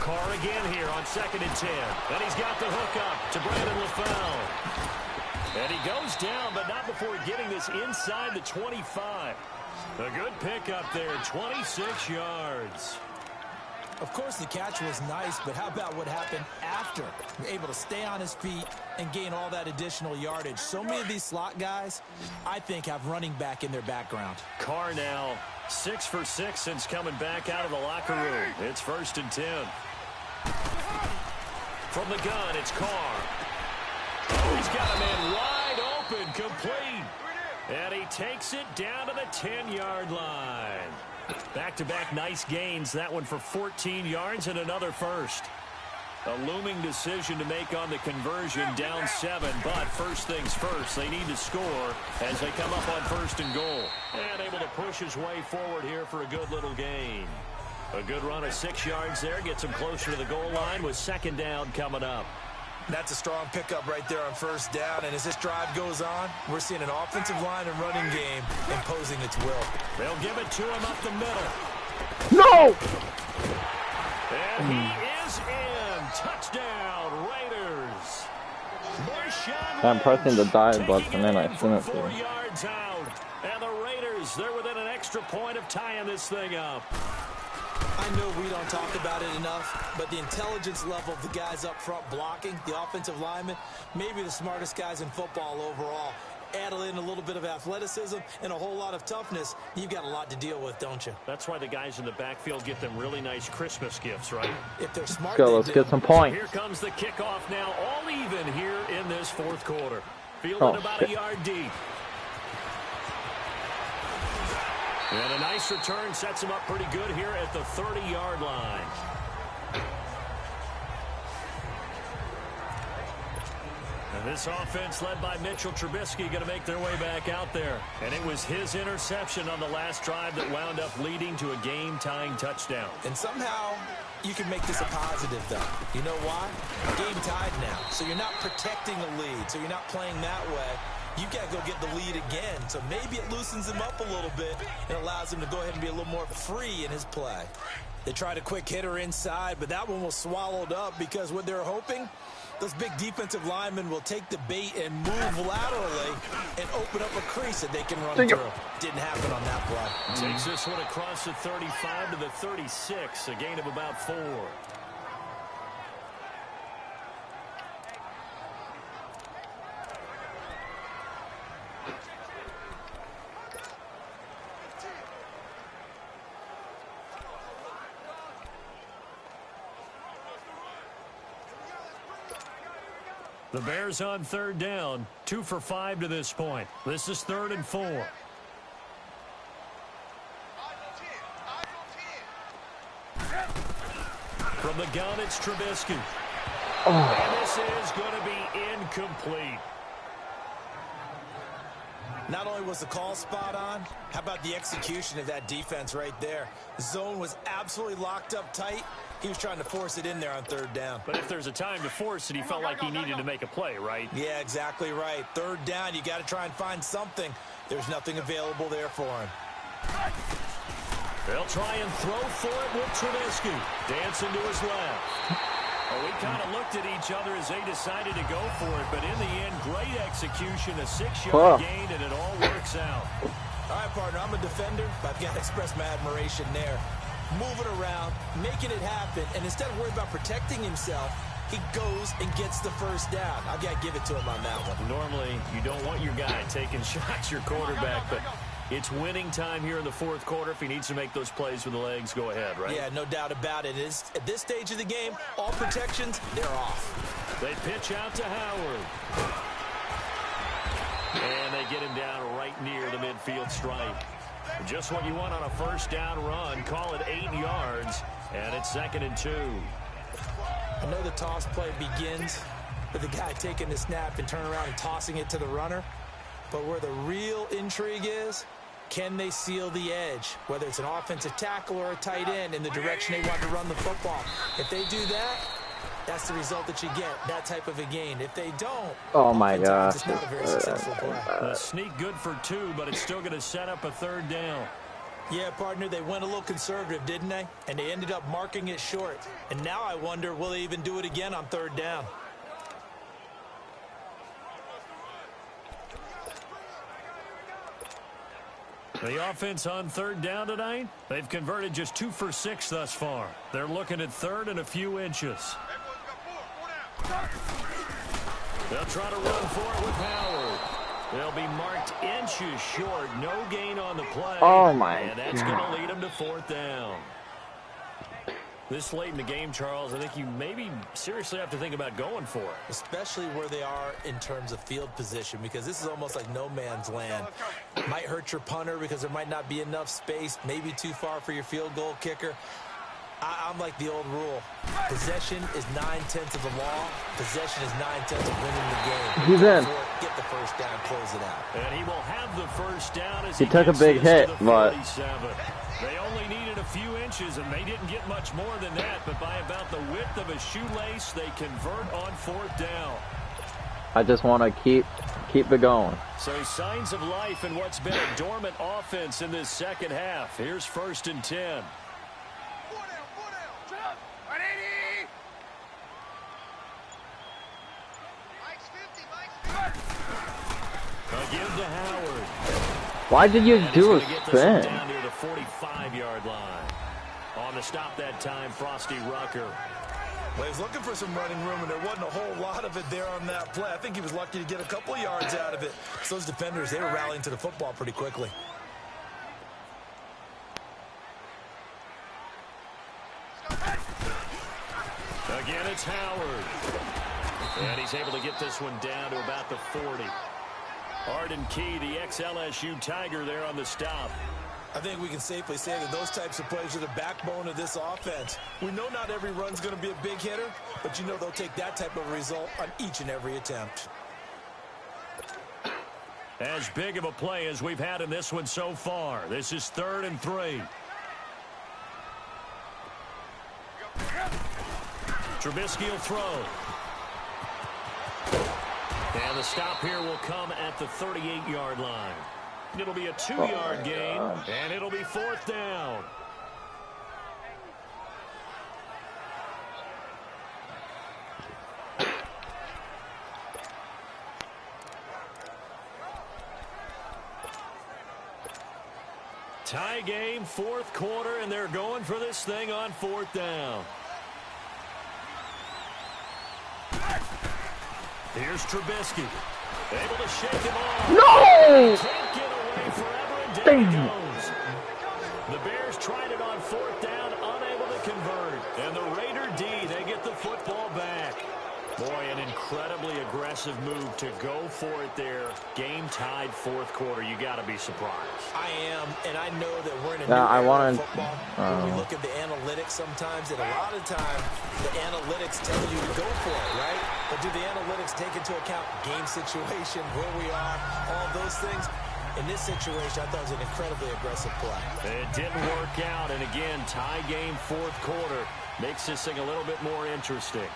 Carr again here on 2nd and 10. And he's got the hook up to Brandon LaFell. And he goes down, but not before getting this inside the 25. A good pickup there, 26 yards. Of course, the catch was nice, but how about what happened after? You're able to stay on his feet and gain all that additional yardage. So many of these slot guys, I think, have running back in their background. Carr now 6 for 6 since coming back out of the locker room. It's 1st and 10. From the gun, it's Carr. Oh, he's got a man wide open, complete. And he takes it down to the 10-yard line. Back-to-back nice gains. That one for 14 yards and another first. A looming decision to make on the conversion, down 7. But first things first, they need to score as they come up on 1st and goal. And able to push his way forward here for a good little gain. A good run of 6 yards there. Gets him closer to the goal line with 2nd down coming up. That's a strong pickup right there on 1st down. And as this drive goes on, we're seeing an offensive line and running game imposing its will. They'll give it to him up the middle. No! And he is in. Touchdown, Raiders. I'm pressing the dive button and I shouldn't be. 4 yards out. And the Raiders, they're within an extra point of tying this thing up. I know we don't talk about it enough, but the intelligence level of the guys up front blocking, the offensive linemen, maybe the smartest guys in football overall. Add in a little bit of athleticism and a whole lot of toughness, you've got a lot to deal with, don't you? That's why the guys in the backfield get them really nice Christmas gifts, right? If they're smart, let's get some points. Here comes the kickoff now, all even here in this 4th quarter. Fielded about a yard deep. And a nice return sets him up pretty good here at the 30-yard line. And this offense led by Mitchell Trubisky going to make their way back out there. And it was his interception on the last drive that wound up leading to a game-tying touchdown. And somehow you can make this a positive, though. You know why? Game tied now. So you're not protecting a lead. So you're not playing that way. You've got to go get the lead again. So maybe it loosens him up a little bit and allows him to go ahead and be a little more free in his play. They tried a quick hitter inside, but that one was swallowed up because what they're hoping, those big defensive linemen will take the bait and move laterally and open up a crease that they can run through. Didn't happen on that play. Takes this one across the 35 to the 36, a gain of about 4. The Bears on 3rd down, 2 for 5 to this point. This is 3rd and 4. From the gun, it's Trubisky. And this is going to be incomplete. Not only was the call spot on, how about the execution of that defense right there? The zone was absolutely locked up tight. He was trying to force it in there on 3rd down. But if there's a time to force it, he felt like he needed to make a play, right? Yeah, exactly right. 3rd down, you got to try and find something. There's nothing available there for him. They'll try and throw for it with Trubisky. Dancing to his left. Well, we kind of looked at each other as they decided to go for it, but in the end, great execution, a 6-yard gain, and it all works out. All right, partner, I'm a defender, but I've got to express my admiration there. Moving around, making it happen, and instead of worrying about protecting himself, he goes and gets the 1st down. I've got to give it to him on that one. Normally, you don't want your guy taking shots, your quarterback, but it's winning time here in the 4th quarter. If he needs to make those plays with the legs, go ahead, right? Yeah, no doubt about it. At this stage of the game, all protections, they're off. They pitch out to Howard. And they get him down right near the midfield stripe. Just what you want on a 1st down run. Call it 8 yards, and it's 2nd and 2. I know the toss play begins with the guy taking the snap and turning around and tossing it to the runner. But where the real intrigue is, can they seal the edge? Whether it's an offensive tackle or a tight end in the direction they want to run the football. If they do that, that's the result that you get, that type of a gain. If they don't, oh my gosh, it's not a very successful play. A sneak good for 2, but it's still going to set up a 3rd down. Yeah, partner, they went a little conservative, didn't they? And they ended up marking it short. And now I wonder, will they even do it again on 3rd down? The offense on third down tonight, they've converted just 2 for 6 thus far. They're looking at third and a few inches. They'll try to run for it with Howard. They'll be marked inches short. No gain on the play. Oh, my And that's going to lead them to fourth down. This late in the game, Charles, I think you maybe seriously have to think about going for it. Especially where they are in terms of field position, because this is almost like no man's land. Might hurt your punter because there might not be enough space, maybe too far for your field goal kicker. I'm like the old rule. Possession is 9/10 of the law. Possession is 9/10 of winning the game. He's in. Get the first down, close it out. And he will have the first down as he took a big hit, but they only needed a few inches, and they didn't get much more than that. But by about the width of a shoelace, they convert on fourth down. I just want to keep it going. So signs of life in what's been a dormant offense in this second half. Here's 1st and 10. Again to Howard. Why did you do a spin? Down near the 45-yard line. On the stop that time, Frosty Rucker. Well, he was looking for some running room, and there wasn't a whole lot of it there on that play. I think he was lucky to get a couple of yards out of it. So those defenders, they were rallying to the football pretty quickly. Again, it's Howard. And he's able to get this one down to about the 40. Arden Key, the ex-LSU Tiger, there on the stop. I think we can safely say that those types of plays are the backbone of this offense. We know not every run's going to be a big hitter, but you know they'll take that type of result on each and every attempt. As big of a play as we've had in this one so far. This is 3rd and 3. Trubisky will throw. And the stop here will come at the 38-yard line. It'll be a 2-yard gain, and it'll be 4th down. Tie game, 4th quarter, and they're going for this thing on 4th down. Here's Trubisky. Able to shake him off. No! Can't get away forever, and down he goes. The Bears tried it on 4th down, unable to convert. And the Raider D, they get the football back. Boy, an incredibly aggressive move to go for it there. Game tied 4th quarter. You got to be surprised. I am, and I know that we're in a Yeah, new I era wanted, of football. When we look at the analytics sometimes, and a lot of time, the analytics tell you to go for it, right? But do the analytics take into account game situation, where we are, all those things? In this situation, I thought it was an incredibly aggressive play. It didn't work out, and again, tie game 4th quarter makes this thing a little bit more interesting.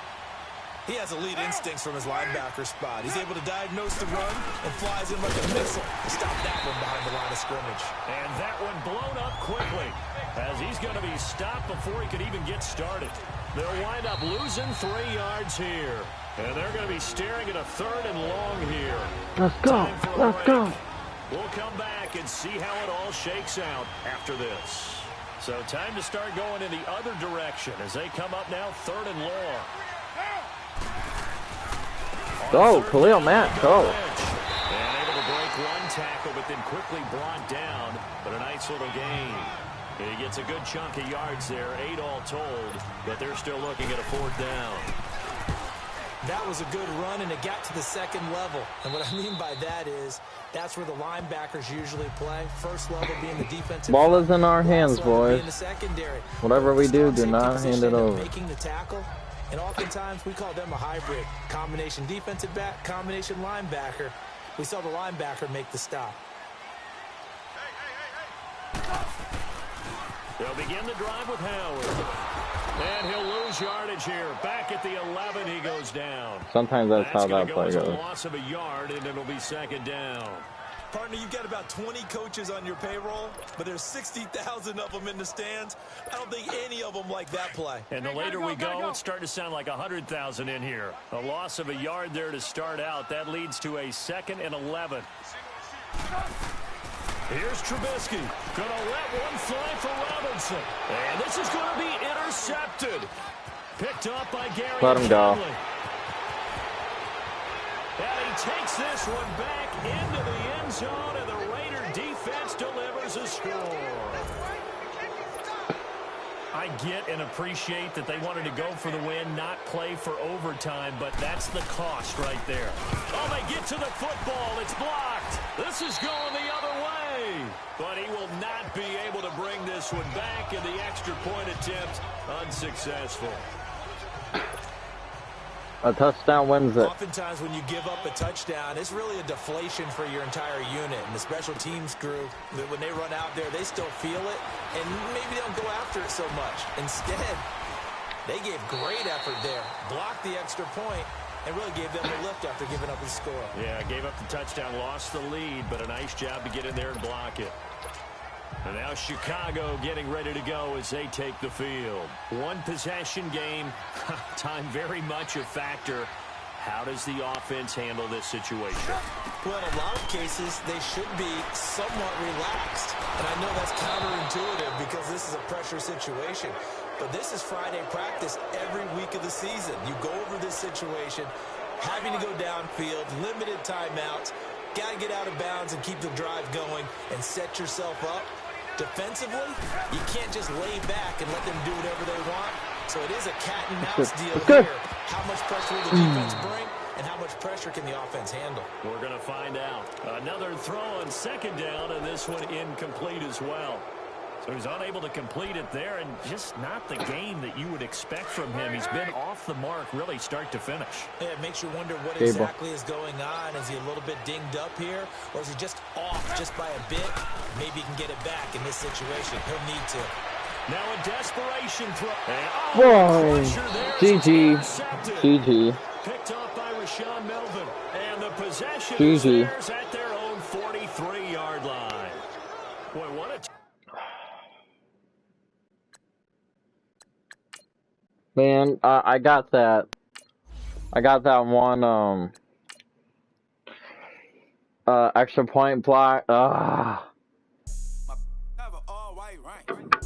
He has elite instincts from his linebacker spot. He's able to diagnose the run and flies in like a missile to stop that one behind the line of scrimmage. And that one blown up quickly as he's going to be stopped before he could even get started. They'll wind up losing 3 yards here. And they're going to be staring at a 3rd and long here. Let's go. Let's go. We'll come back and see how it all shakes out after this. So time to start going in the other direction as they come up now 3rd and long. Go, Khalil Mack, go. And able to break one tackle, but then quickly brought down. But a nice little gain. He gets a good chunk of yards there, 8 all told, but they're still looking at a 4th down. That was a good run, and it got to the 2nd level. And what I mean by that is that's where the linebackers usually play. First level being the defensive. Ball is in our hands, boys. The secondary. Whatever we do not hand it over. Making the tackle. And oftentimes we call them a hybrid. Combination defensive back, combination linebacker. We saw the linebacker make the stop. They'll begin the drive with Howard. And he'll lose yardage here. Back at the 11, he goes down. Sometimes that's how that play goes. A loss of a yard, and it'll be 2nd down. Partner, you've got about 20 coaches on your payroll, but there's 60,000 of them in the stands. I don't think any of them like that play. And the later we go, it's starting to sound like 100,000 in here. A loss of a yard there to start out. That leads to a 2nd and 11. Here's Trubisky. Gonna let one fly for Robinson. And this is gonna be intercepted. Picked up by Gary. Let him go. And he takes this one back into the end zone, and the Raider defense delivers a score. I get and appreciate that they wanted to go for the win, not play for overtime, but that's the cost right there. Oh, they get to the football. It's blocked. This is going the other way. But he will not be able to bring this one back, and the extra point attempt unsuccessful. A touchdown wins it. Oftentimes when you give up a touchdown, it's really a deflation for your entire unit. And the special teams group, when they run out there, they still feel it. And maybe they don't go after it so much. Instead, they gave great effort there. Blocked the extra point and really gave them a lift after giving up the score. Yeah, gave up the touchdown, lost the lead, but a nice job to get in there and block it. And now Chicago getting ready to go as they take the field. One possession game. Time very much a factor. How does the offense handle this situation? Well, in a lot of cases, they should be somewhat relaxed. And I know that's counterintuitive because this is a pressure situation. But this is Friday practice every week of the season. You go over this situation, having to go downfield, limited timeouts, got to get out of bounds and keep the drive going and set yourself up. Defensively, you can't just lay back and let them do whatever they want. So it is a cat and mouse deal here. How much pressure will the defense bring, and how much pressure can the offense handle? We're going to find out. Another throw on second down, and this one incomplete as well. So he's unable to complete it there, and just not the game that you would expect from him. He's been off the mark really start to finish. Yeah, it makes you wonder what exactly is going on. Is he a little bit dinged up here, or is he just off just by a bit? Maybe he can get it back in this situation. He'll need to. Now a desperation throw. Whoa. GG. GG. Picked up by Rashawn Melvin. And the possession is theirs at their own 43-yard line. Boy, what a... Man, I got that. I got that one, extra point block.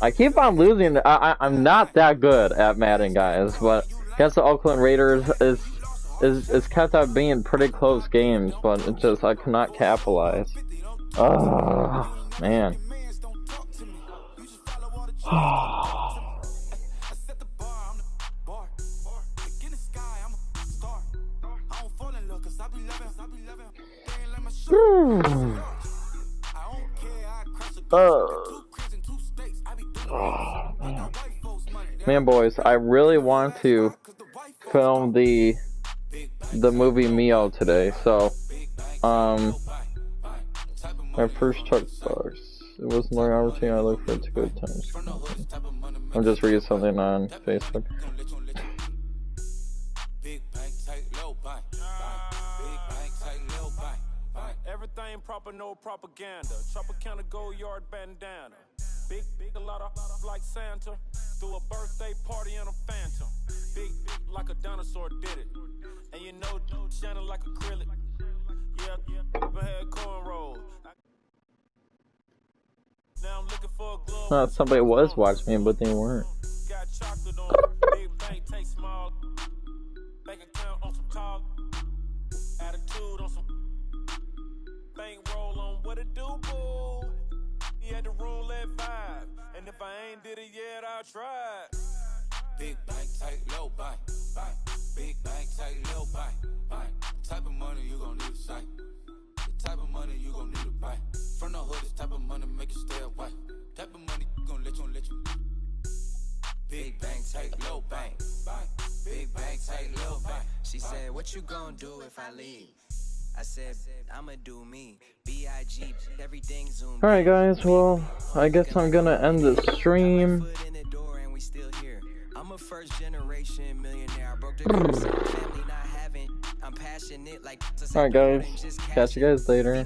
I keep on losing. I'm not that good at Madden, guys, but against the Oakland Raiders is kept on being pretty close games, but it's just I cannot capitalize. Man. Man, boys, I really want to film the movie Mio today. So, my first truck box. It wasn't an opportunity. I look forward to good times. I'm just reading something on Facebook. Everything proper, no propaganda. Tropicana gold yard bandana. Big, a lot of like Santa. Threw a birthday party in a phantom. Big, like a dinosaur did it. And you know, shining like acrylic. Yeah, had cornrows. Now I'm looking for a glove. Somebody was watching me, but they weren't. Got chocolate on big bank, take small. Bank account on some talk. Attitude on some. Bankroll on what it do, boo. He had the roulette vibe, and if I ain't did it yet, I'll try. Big bank, tight, low bank, bank. Big bank, tight, low bank, bank. Type of money you gon' need to sight. The type of money you gon' need to buy. From the hood, this type of money make you stay away. Type of money gon' let you. Big bank, tight, low bank, bank. Big bank, tight, low bank. She said, what you gon' do if I leave? I said, I'ma do me. B.I.G. Everything zoom. Alright, guys, well, I guess I'm gonna end the stream. I'm a first generation millionaire. I broke the family not having. I'm passionate like. Alright, guys. Catch you guys later.